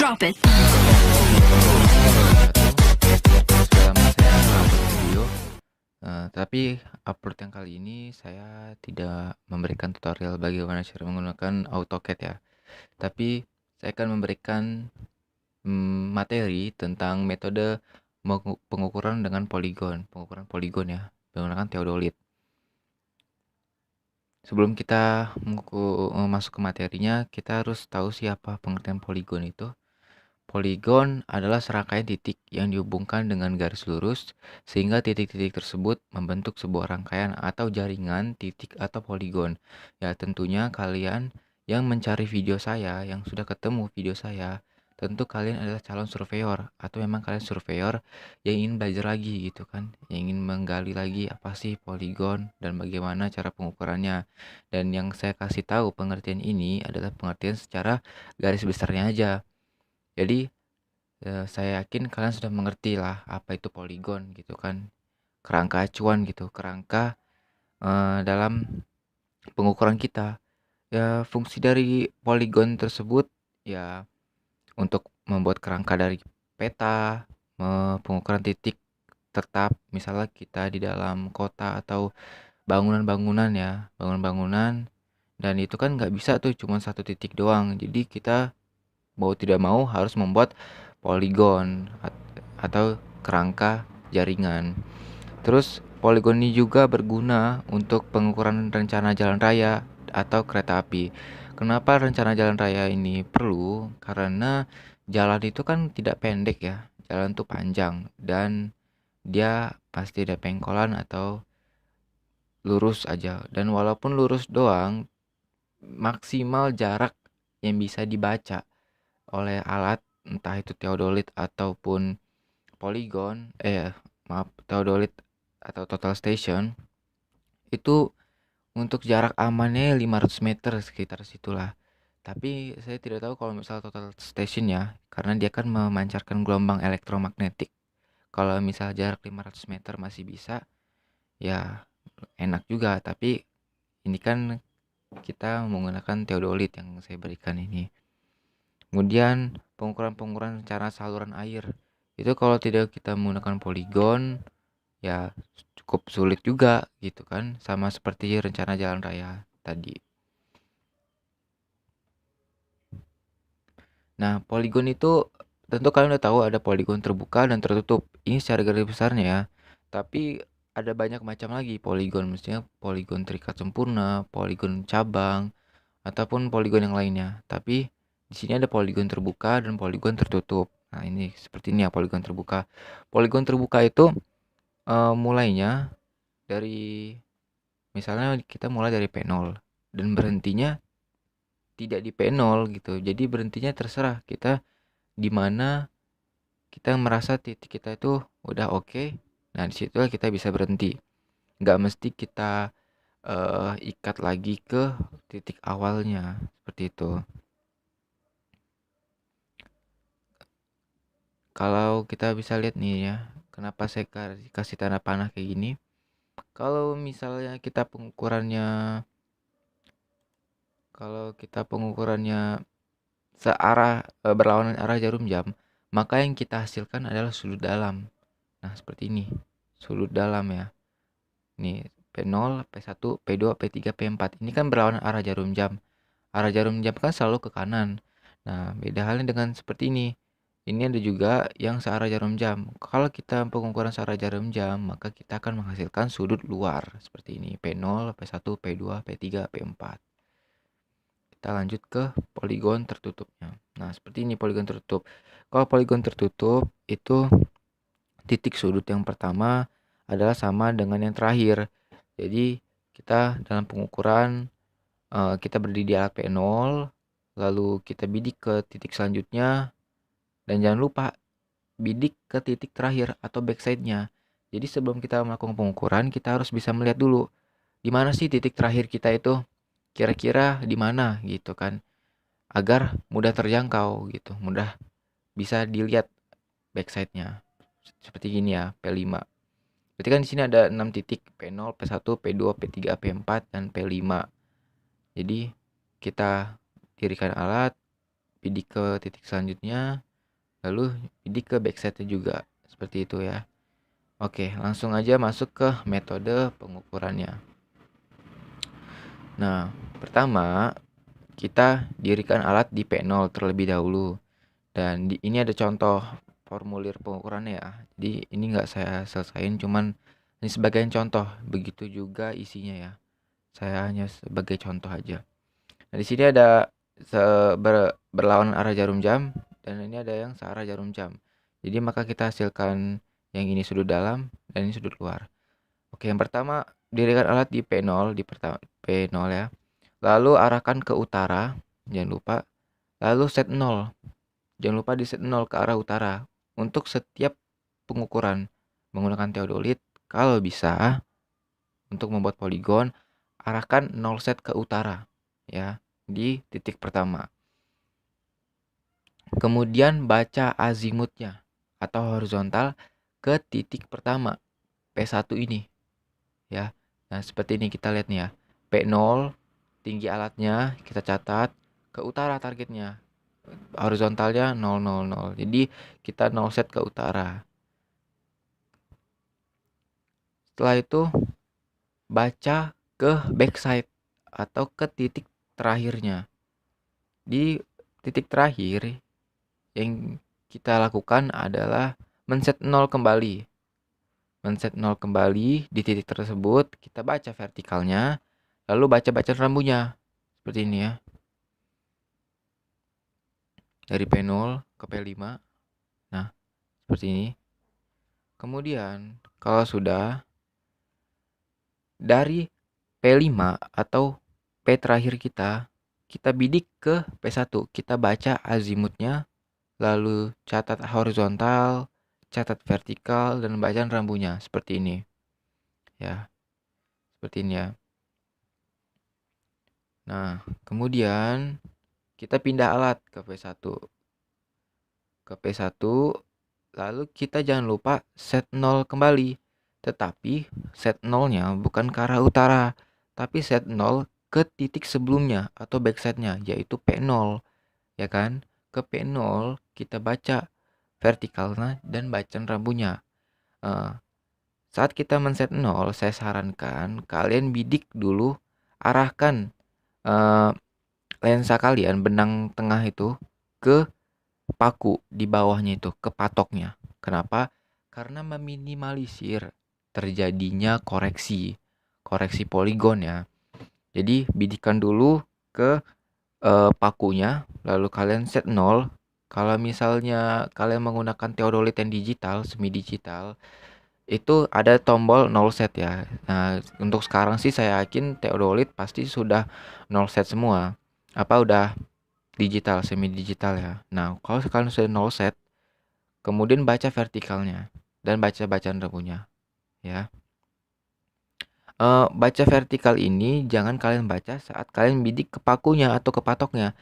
Drop it. Sudah lama saya upload video, tapi upload yang kali ini saya tidak memberikan tutorial bagaimana cara menggunakan AutoCAD ya. Tapi saya akan memberikan materi tentang metode pengukuran dengan pengukuran poligon ya, menggunakan theodolite. Sebelum kita masuk ke materinya, kita harus tahu siapa pengertian poligon itu. Poligon adalah serangkaian titik yang dihubungkan dengan garis lurus, sehingga titik-titik tersebut membentuk sebuah rangkaian atau jaringan titik atau poligon. Ya, tentunya kalian yang mencari video saya, yang sudah ketemu video saya, tentu kalian adalah calon surveyor, atau memang kalian surveyor yang ingin belajar lagi gitu kan, yang ingin menggali lagi apa sih poligon dan bagaimana cara pengukurannya. Dan yang saya kasih tahu pengertian ini adalah pengertian secara garis besarnya aja. Jadi saya yakin kalian sudah mengerti lah apa itu poligon gitu kan, kerangka acuan gitu, kerangka dalam pengukuran kita. Ya, fungsi dari poligon tersebut ya untuk membuat kerangka dari peta, pengukuran titik tetap, misalnya kita di dalam kota atau bangunan-bangunan ya, bangunan-bangunan, dan itu kan nggak bisa tuh cuma satu titik doang. Jadi kita mau tidak mau harus membuat poligon atau kerangka jaringan. Terus poligon ini juga berguna untuk pengukuran rencana jalan raya atau kereta api. Kenapa rencana jalan raya ini perlu? Karena jalan itu kan tidak pendek ya, jalan itu panjang dan dia pasti ada pengkolan atau lurus aja. Dan walaupun lurus doang, maksimal jarak yang bisa dibaca oleh alat entah itu theodolite ataupun poligon theodolite atau total station itu untuk jarak amannya 500 meter sekitar situlah. Tapi saya tidak tahu kalau misal total station ya, karena dia kan memancarkan gelombang elektromagnetik. Kalau misal jarak 500 meter masih bisa, ya enak juga. Tapi ini kan kita menggunakan theodolite yang saya berikan ini. Kemudian pengukuran secara saluran air. Itu kalau tidak kita menggunakan poligon ya cukup sulit juga gitu kan, sama seperti rencana jalan raya tadi. Nah, poligon itu tentu kalian udah tahu ada poligon terbuka dan tertutup. Ini secara garis besarnya ya. Tapi ada banyak macam lagi poligon, misalnya poligon terikat sempurna, poligon cabang, ataupun poligon yang lainnya. Tapi di sini ada poligon terbuka dan poligon tertutup. Nah, ini seperti ini ya poligon terbuka. Poligon terbuka itu mulainya dari misalnya kita mulai dari P0 dan berhentinya tidak di P0 gitu. Jadi berhentinya terserah kita di mana kita merasa titik kita itu udah oke. Nah, disitulah kita bisa berhenti. Nggak mesti kita ikat lagi ke titik awalnya seperti itu. Kalau kita bisa lihat nih ya, kenapa saya kasih tanda panah kayak gini. Kalau misalnya kita pengukurannya searah berlawanan arah jarum jam, maka yang kita hasilkan adalah sudut dalam. Nah, seperti ini. Sudut dalam ya. Nih, P0, P1, P2, P3, P4. Ini kan berlawanan arah jarum jam. Arah jarum jam kan selalu ke kanan. Nah, beda halnya dengan seperti ini. Ini ada juga yang searah jarum jam. Kalau kita pengukuran searah jarum jam, maka kita akan menghasilkan sudut luar seperti ini. P0, P1, P2, P3, P4. Kita lanjut ke poligon tertutupnya. Nah, seperti ini poligon tertutup. Kalau poligon tertutup itu titik sudut yang pertama adalah sama dengan yang terakhir. Jadi kita dalam pengukuran kita berdiri di alat P0, lalu kita bidik ke titik selanjutnya, dan jangan lupa bidik ke titik terakhir atau backside-nya. Jadi sebelum kita melakukan pengukuran, kita harus bisa melihat dulu di mana sih titik terakhir kita itu, kira-kira di mana gitu kan, agar mudah terjangkau gitu, mudah bisa dilihat backside-nya. Seperti gini ya, P5. Berarti kan di sini ada 6 titik, P0, P1, P2, P3, P4 dan P5. Jadi kita dirikan alat, bidik ke titik selanjutnya, lalu bidik ke backside juga, seperti itu ya. Oke, langsung aja masuk ke metode pengukurannya. Nah, pertama kita dirikan alat di P0 terlebih dahulu. Dan ini ada contoh formulir pengukurannya ya. Jadi ini nggak saya selesain, cuman ini sebagai contoh. Begitu juga isinya ya. Saya hanya sebagai contoh aja. Nah, di sini ada berlawanan arah jarum jam dan ini ada yang searah jarum jam. Jadi maka kita hasilkan yang ini sudut dalam dan ini sudut luar. Oke, yang pertama dirikan alat di P0 P0 ya. Lalu arahkan ke utara, jangan lupa. Lalu set 0. Jangan lupa di set 0 ke arah utara. Untuk setiap pengukuran menggunakan teodolit, kalau bisa untuk membuat poligon, arahkan 0 set ke utara ya, di titik pertama. Kemudian baca azimutnya atau horizontal ke titik pertama P1 ini ya. Nah, seperti ini kita lihat nih ya. P0 tinggi alatnya kita catat, ke utara targetnya. Horizontalnya 0 0 0. Jadi kita 0 set ke utara. Setelah itu baca ke backside atau ke titik terakhirnya. Di titik terakhir yang kita lakukan adalah men-set 0 kembali. Men-set 0 kembali di titik tersebut, kita baca vertikalnya, lalu baca bacaan rambunya. Seperti ini ya. Dari P0 ke P5. Nah, seperti ini. Kemudian, kalau sudah dari P5 atau P terakhir kita bidik ke P1. Kita baca azimutnya, lalu catat horizontal, catat vertikal, dan bacaan rambunya. Seperti ini. Ya, seperti ini ya. Nah, kemudian kita pindah alat ke P1. Ke P1, lalu kita jangan lupa set 0 kembali. Tetapi set 0-nya bukan ke arah utara, tapi set 0 ke titik sebelumnya atau backside-nya, yaitu P0. Ya kan? Ke P0 kita baca vertikalnya dan bacaan rambunya. Saat kita men-set 0, saya sarankan kalian bidik dulu, arahkan lensa kalian, benang tengah itu, ke paku di bawahnya itu, ke patoknya. Kenapa? Karena meminimalisir terjadinya koreksi poligon ya. Jadi bidikan dulu ke pakunya, lalu kalian set 0. Kalau misalnya kalian menggunakan teodolit yang digital, semi digital, itu ada tombol 0 set ya. Nah, untuk sekarang sih saya yakin teodolit pasti sudah 0 set semua. Apa udah digital, semi digital ya. Nah, kalau kalian sudah 0 set, kemudian baca vertikalnya dan baca bacaan rambunya ya. Baca vertikal ini jangan kalian baca saat kalian bidik ke pakunya atau ke patoknya.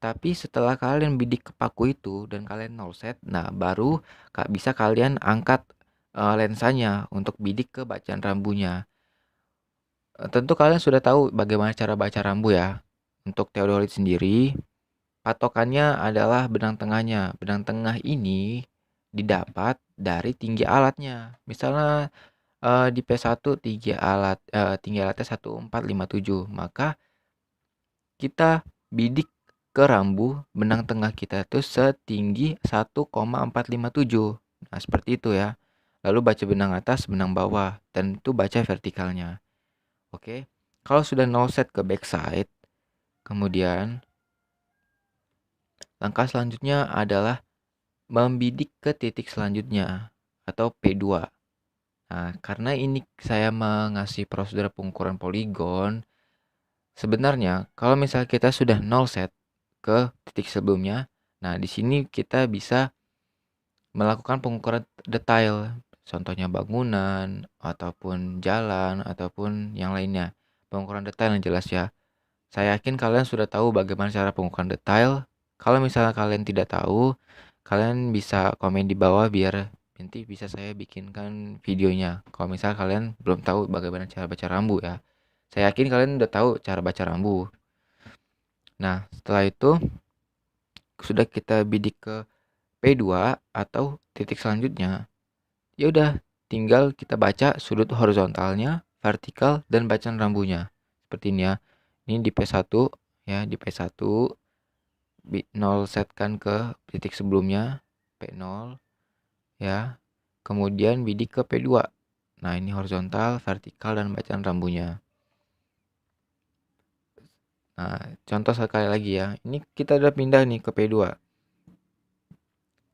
Tapi setelah kalian bidik ke paku itu dan kalian 0 set, nah baru bisa kalian angkat lensanya untuk bidik ke bacaan rambunya. Tentu kalian sudah tahu bagaimana cara baca rambu ya. Untuk teodolit sendiri, patokannya adalah benang tengahnya. Benang tengah ini didapat dari tinggi alatnya. Misalnya di P1 tinggi alatnya 1457, maka kita bidik ke rambu benang tengah kita itu setinggi 1,457. Nah, seperti itu ya. Lalu baca benang atas, benang bawah, dan itu baca vertikalnya. Oke. Kalau sudah 0 set ke backside, kemudian langkah selanjutnya adalah membidik ke titik selanjutnya atau P2. Nah, karena ini saya mengasih prosedur pengukuran poligon, sebenarnya kalau misalnya kita sudah 0 set ke titik sebelumnya, nah di sini kita bisa melakukan pengukuran detail, contohnya bangunan ataupun jalan ataupun yang lainnya. Pengukuran detail yang jelas ya. Saya yakin kalian sudah tahu bagaimana cara pengukuran detail. Kalau misalnya kalian tidak tahu, kalian bisa komen di bawah biar nanti bisa saya bikinkan videonya. Kalau misalnya kalian belum tahu bagaimana cara baca rambu ya. Saya yakin kalian udah tahu cara baca rambu. Nah, setelah itu sudah kita bidik ke P2 atau titik selanjutnya, ya udah tinggal kita baca sudut horizontalnya, vertikal, dan bacaan rambunya. Seperti ini ya. Ini di P1 ya, di P1 0 setkan ke titik sebelumnya P0 ya. Kemudian bidik ke P2. Nah, ini horizontal, vertikal, dan bacaan rambunya. Nah, contoh sekali lagi ya. Ini kita udah pindah nih ke P2.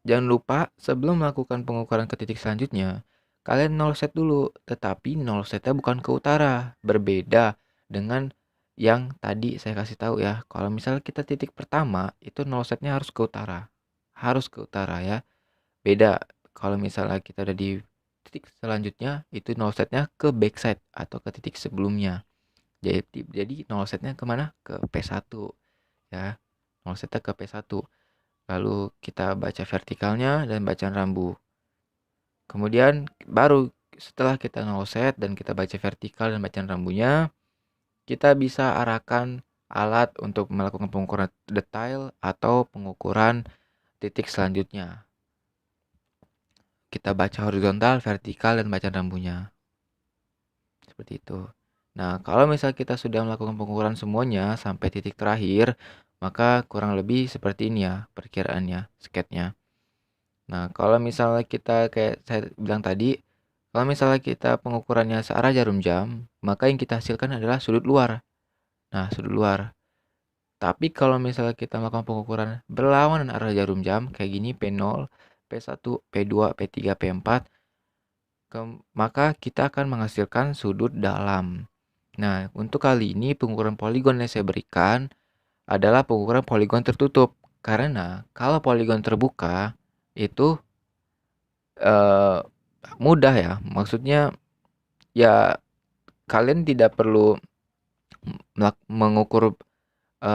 Jangan lupa sebelum melakukan pengukuran ke titik selanjutnya, kalian 0 set dulu. Tetapi 0 setnya bukan ke utara. Berbeda dengan yang tadi saya kasih tahu ya. Kalau misalnya kita titik pertama, itu 0 setnya harus ke utara. Harus ke utara ya. Beda kalau misalnya kita ada di titik selanjutnya, itu 0 setnya ke backside atau ke titik sebelumnya. Jadi 0 setnya kemana? Ke P1 ya. 0 setnya ke P1. Lalu kita baca vertikalnya dan bacaan rambu. Kemudian baru setelah kita 0 set dan kita baca vertikal dan bacaan rambunya, kita bisa arahkan alat untuk melakukan pengukuran detail atau pengukuran titik selanjutnya. Kita baca horizontal, vertikal, dan bacaan rambunya. Seperti itu. Nah, kalau misal kita sudah melakukan pengukuran semuanya sampai titik terakhir, maka kurang lebih seperti ini ya perkiraannya, sketnya. Nah, kalau misalnya kita kayak saya bilang tadi, kalau misalnya kita pengukurannya searah jarum jam, maka yang kita hasilkan adalah sudut luar. Nah, sudut luar. Tapi kalau misalnya kita melakukan pengukuran berlawanan arah jarum jam, kayak gini P0, P1, P2, P3, P4, maka kita akan menghasilkan sudut dalam. Nah, untuk kali ini pengukuran poligon yang saya berikan adalah pengukuran poligon tertutup. Karena kalau poligon terbuka, itu mudah ya. Maksudnya ya kalian tidak perlu mengukur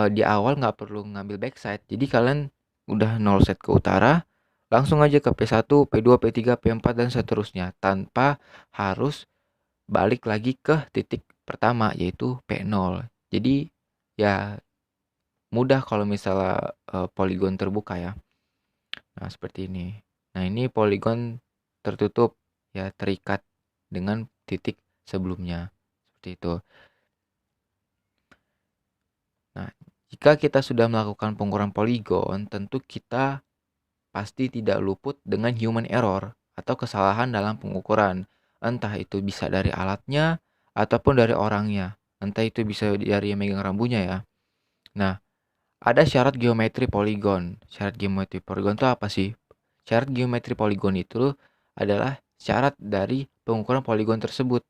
di awal, nggak perlu ngambil backside. Jadi kalian udah 0 set ke utara, langsung aja ke P1, P2, P3, P4 dan seterusnya tanpa harus balik lagi ke titik pertama yaitu P0. Jadi ya mudah kalau misalnya poligon terbuka ya. Nah, seperti ini. Nah, ini poligon tertutup ya, terikat dengan titik sebelumnya. Seperti itu. Nah, jika kita sudah melakukan pengukuran poligon, tentu kita pasti tidak luput dengan human error atau kesalahan dalam pengukuran. Entah itu bisa dari alatnya ataupun dari orangnya. Entah itu bisa dari yang megang rambunya ya. Nah, ada syarat geometri poligon. Syarat geometri poligon itu apa sih? Syarat geometri poligon itu adalah syarat dari pengukuran poligon tersebut,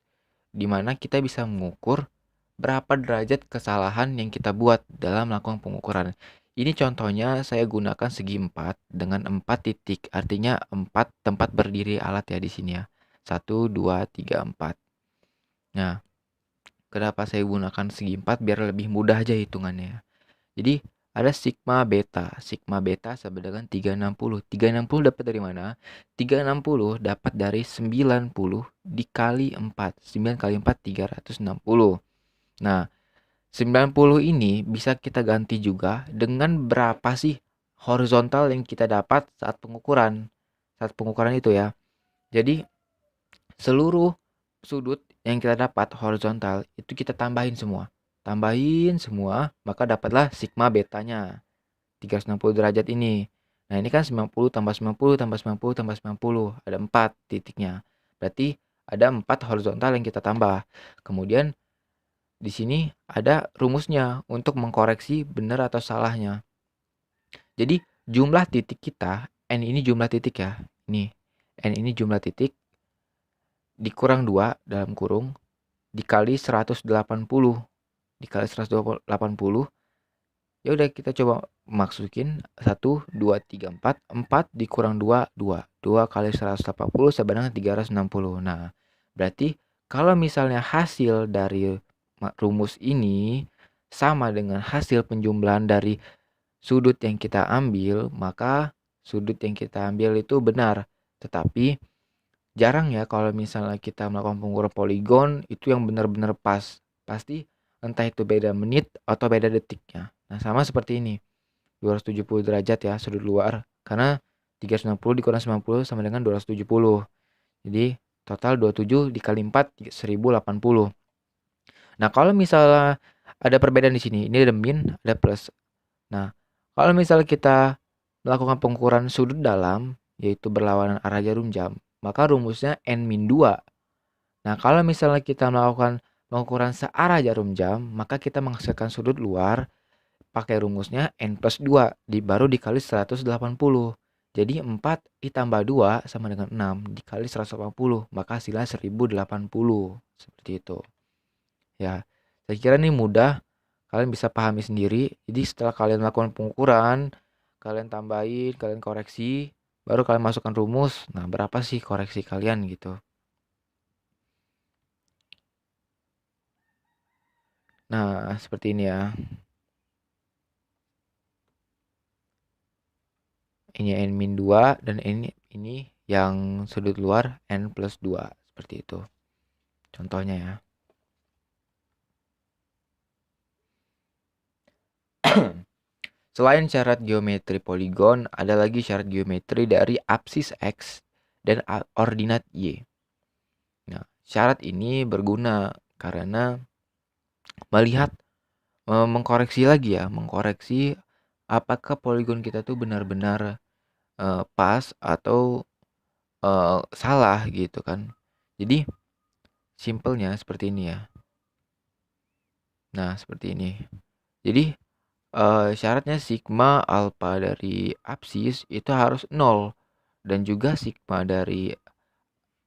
di mana kita bisa mengukur berapa derajat kesalahan yang kita buat dalam melakukan pengukuran. Ini contohnya saya gunakan segi 4 dengan 4 titik, artinya 4 tempat berdiri alat ya di sini ya. 1, 2, 3, 4. Nah, kenapa saya gunakan segi 4? Biar lebih mudah aja hitungannya. Jadi, ada sigma beta. Sigma beta sama dengan 360. 360 dapat dari mana? 360 dapat dari 90 dikali 4. 9 kali 4, 360. Nah, 90 ini bisa kita ganti juga dengan berapa sih horizontal yang kita dapat saat pengukuran. Saat pengukuran itu ya. Jadi, seluruh sudut yang kita dapat horizontal itu kita tambahin semua. Tambahin semua, maka dapatlah sigma betanya. 360 derajat ini. Nah, ini kan 90 tambah 90 tambah 90 tambah 90. Ada 4 titiknya. Berarti ada 4 horizontal yang kita tambah. Kemudian di sini ada rumusnya untuk mengkoreksi benar atau salahnya. Jadi jumlah titik kita, N ini jumlah titik ya. Ini, N ini jumlah titik dikurang 2 dalam kurung dikali 180. Dikali 180. Ya udah kita coba masukin 1, 2, 3, 4. 4 dikurang 2, 2. 2 kali 180 sama dengan 360. Nah, berarti kalau misalnya hasil dari rumus ini sama dengan hasil penjumlahan dari sudut yang kita ambil, maka sudut yang kita ambil itu benar. Tetapi jarang ya kalau misalnya kita melakukan pengukuran poligon itu yang benar-benar pas. Pasti entah itu beda menit atau beda detiknya. Nah, sama seperti ini. 270 derajat ya sudut luar. Karena 360 dikurang 90 sama dengan 270. Jadi total 27 dikali 4 1080. Nah, kalau misalnya ada perbedaan di sini, ini ada min, ada plus. Nah, kalau misalnya kita melakukan pengukuran sudut dalam, yaitu berlawanan arah jarum jam, maka rumusnya n-2. Nah, kalau misalnya kita melakukan pengukuran searah jarum jam, maka kita menghasilkan sudut luar pakai rumusnya n+2 baru dikali 180. Jadi 4 ditambah 2 sama dengan 6 dikali 180, maka hasilnya 1080. Seperti itu. Ya, saya kira ini mudah, kalian bisa pahami sendiri. Jadi setelah kalian melakukan pengukuran, kalian tambahin, kalian koreksi, baru kalian masukkan rumus. Nah, berapa sih koreksi kalian gitu. Nah, seperti ini ya. Ini n-2 dan ini yang sudut luar n+2. Seperti itu. Contohnya ya. Selain syarat geometri poligon, ada lagi syarat geometri dari apsis X dan ordinat Y. Nah, syarat ini berguna karena melihat mengkoreksi lagi ya, mengkoreksi apakah poligon kita tuh benar-benar pas atau salah gitu kan. Jadi simpelnya seperti ini ya. Nah, seperti ini. Jadi syaratnya sigma alfa dari apsis itu harus 0 dan juga sigma dari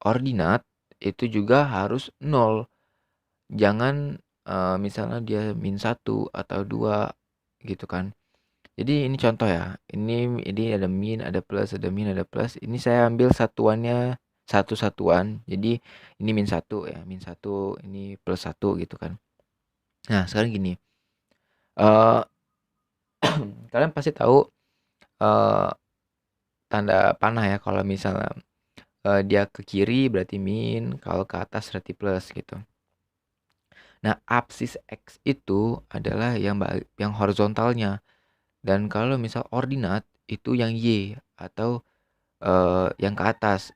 ordinat itu juga harus 0. Jangan misalnya dia -1 atau 2 gitu kan. Jadi ini contoh ya. Ini ada min, ada plus, ada min, ada plus. Ini saya ambil satuannya satu satuan. Jadi ini -1 ya, -1, ini +1 gitu kan. Nah, sekarang gini. Kalian pasti tahu tanda panah ya, kalau misalnya dia ke kiri berarti min, kalau ke atas berarti plus gitu. Nah, apsis X itu adalah yang horizontalnya. Dan kalau misal ordinat itu yang Y atau yang ke atas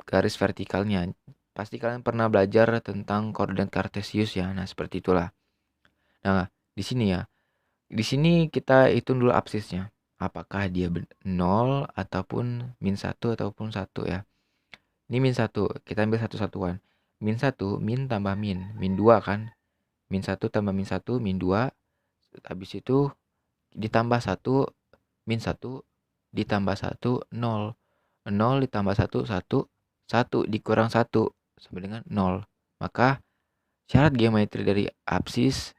garis vertikalnya. Pasti kalian pernah belajar tentang koordinat kartesius ya. Nah, seperti itulah. Nah, di sini ya. Di sini kita hitung dulu apsisnya. Apakah dia 0 ataupun -1 ataupun 1 ya. Ini -1, kita ambil satu satuan. -1, min tambah min, -2 kan. -1 tambah -1, -2. Habis itu ditambah 1, -1 ditambah 1, 0. 0 ditambah 1, 1. 1 dikurang 1 sama dengan 0. Maka syarat geometri dari apsis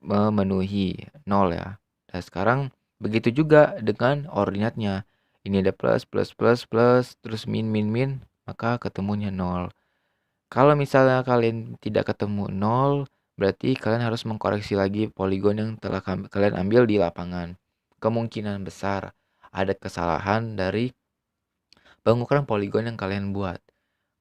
memenuhi 0 ya. Dan sekarang begitu juga dengan ordinatnya. Ini ada plus, plus, plus, plus, terus min, min, min, maka ketemunya 0. Kalau misalnya kalian tidak ketemu 0, berarti kalian harus mengkoreksi lagi poligon yang telah kalian ambil di lapangan. Kemungkinan besar ada kesalahan dari pengukuran poligon yang kalian buat.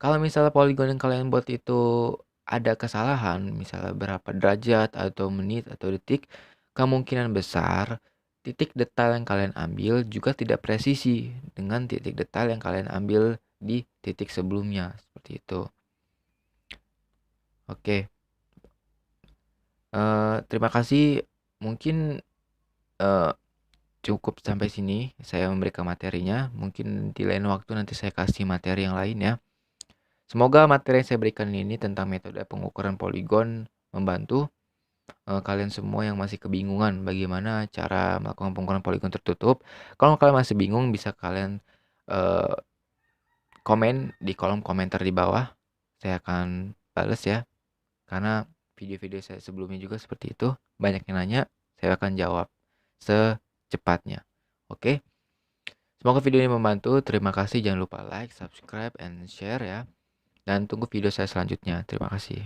Kalau misalnya poligon yang kalian buat itu ada kesalahan, misalnya berapa derajat atau menit atau detik, kemungkinan besar titik detail yang kalian ambil juga tidak presisi dengan titik detail yang kalian ambil di titik sebelumnya. Seperti itu. Oke. Terima kasih. Mungkin cukup sampai sini saya memberikan materinya. Mungkin di lain waktu nanti saya kasih materi yang lain ya. Semoga materi yang saya berikan ini tentang metode pengukuran poligon membantu kalian semua yang masih kebingungan bagaimana cara melakukan pengukuran poligon tertutup. Kalau kalian masih bingung, bisa kalian komen di kolom komentar di bawah. Saya akan balas ya. Karena video-video saya sebelumnya juga seperti itu. Banyak yang nanya, saya akan jawab secepatnya. Oke. Semoga video ini membantu. Terima kasih. Jangan lupa like, subscribe, and share ya. Dan tunggu video saya selanjutnya. Terima kasih.